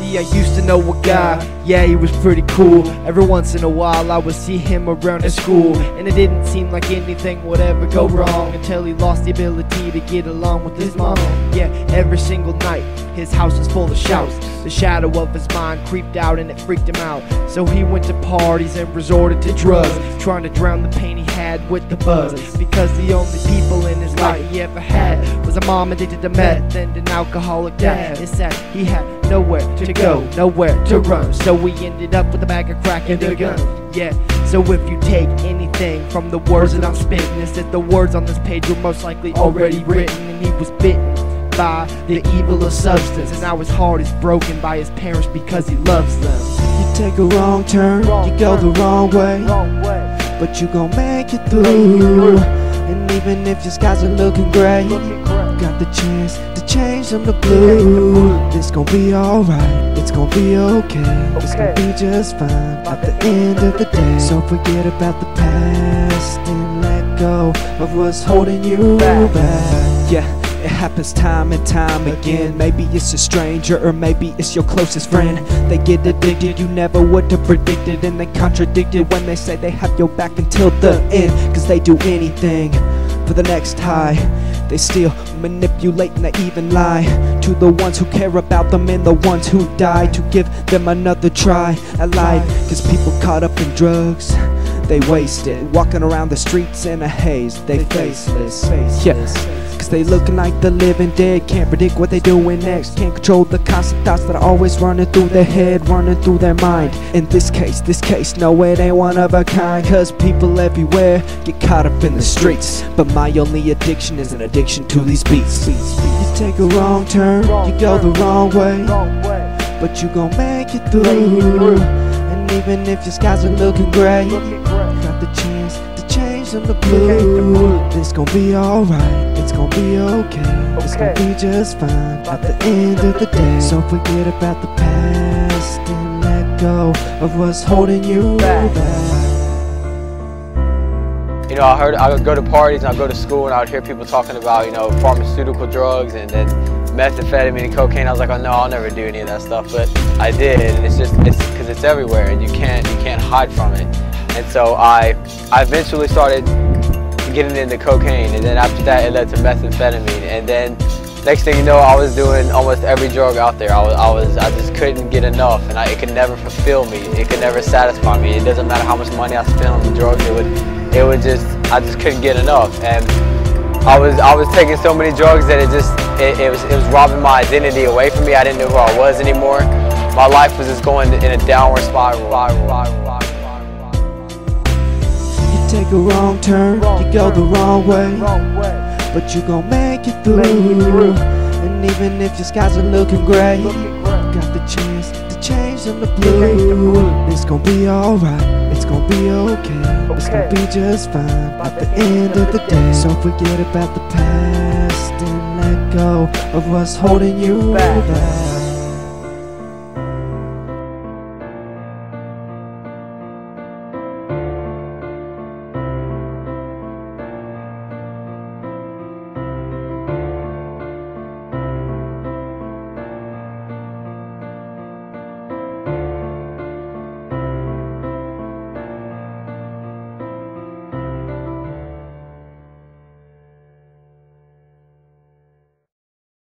see, I used to know a guy, yeah, he was pretty cool. Every once in a while I would see him around at school, and it didn't seem like anything would ever go wrong until he lost the ability to get along with his mom. Yeah, every single night his house was full of shouts. The shadow of his mind creeped out and it freaked him out. So he went to parties and resorted to drugs, trying to drown the pain he had with the buzz. Because the only people in his life he ever had was a mom addicted to meth and an alcoholic dad. It's sad he had nowhere to go, nowhere to run, so we ended up with a bag of crack and a gun. Yeah, so if you take anything from the words that I'm spitting, it's that the words on this page were most likely already written, and he was bitten by the evil of substance, and now his heart is broken by his parents because he loves them. You take a wrong turn, you go the wrong way, but you gon' make it through. And even if your skies are looking gray, got the chance to change them to blue. It's gon' be alright, it's gon' be okay, it's gon' be just fine at the end of the day. So forget about the past and let go of what's holding you back. Yeah, it happens time and time again. Maybe it's a stranger or maybe it's your closest friend. They get addicted, you never would have predicted, and they contradicted when they say they have your back until the end. Cause they do anything for the next high. They still manipulate and they even lie to the ones who care about them and the ones who die, to give them another try at life. Cause people caught up in drugs, they wasted, walking around the streets in a haze, they faceless. Yeah, cause they looking like the living dead, can't predict what they doing next, can't control the constant thoughts that are always running through their head, running through their mind. In this case, no, it ain't one of a kind, cause people everywhere get caught up in the streets. But my only addiction is an addiction to these beats. You take a wrong turn, you go the wrong way, but you gon' make it through. And even if your skies are looking gray, got the chance to change them to blue. It's gon' be alright, it's gon' be okay, it's gon' be just fine at the end of the day. So forget about the past and let go of what's holding you back. You know, I would go to parties and I'd go to school and I would hear people talking about, you know, pharmaceutical drugs and then methamphetamine and cocaine. I was like, oh no, I'll never do any of that stuff, but I did, and it's because it's everywhere and you can't hide from it. And so I eventually started getting into cocaine, and then after that it led to methamphetamine, and then next thing you know, I was doing almost every drug out there. I just couldn't get enough, and it could never fulfill me. It could never satisfy me. It doesn't matter how much money I spent on the drugs, I just couldn't get enough. And I was taking so many drugs that it was robbing my identity away from me. I didn't know who I was anymore. My life was just going in a downward spiral. You take a wrong turn, you go the wrong way, but you gon' make it through. And even if your skies are looking gray, got the chance to change them to blue. It's gon' be alright, it's gon' be okay, it's gon' be just fine at the end of the day. So forget about the past and let go of what's holding you back.